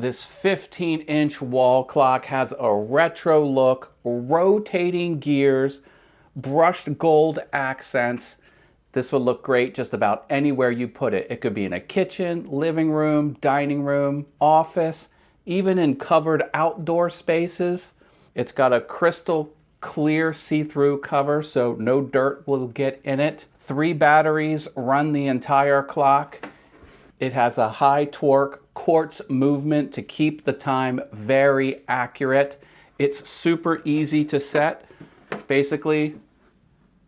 This 15-inch wall clock has a retro look, rotating gears, brushed gold accents. This would look great just about anywhere you put it. It could be in a kitchen, living room, dining room, office, even in covered outdoor spaces. It's got a crystal clear see-through cover so no dirt will get in it. 3 batteries run the entire clock. It has a high torque quartz movement to keep the time very accurate. It's super easy to set. Basically,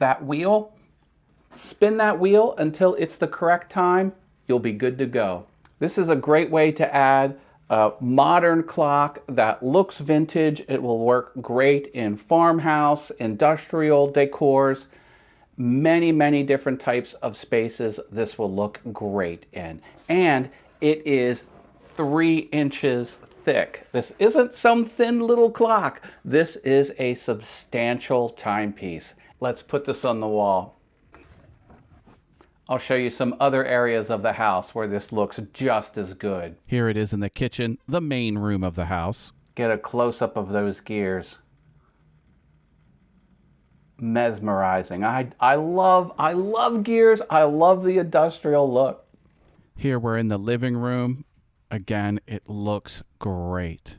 that wheel, spin that wheel until it's the correct time, you'll be good to go. This is a great way to add a modern clock that looks vintage. It will work great in farmhouse, industrial decors, many different types of spaces. This will look great in. And it is 3 inches thick. This isn't some thin little clock. This is a substantial timepiece. Let's put this on the wall. I'll show you some other areas of the house where this looks just as good. Here it is in the kitchen, the main room of the house. Get a close-up of those gears. Mesmerizing. I love gears. I love the industrial look. Here we're in the living room. Again, it looks great.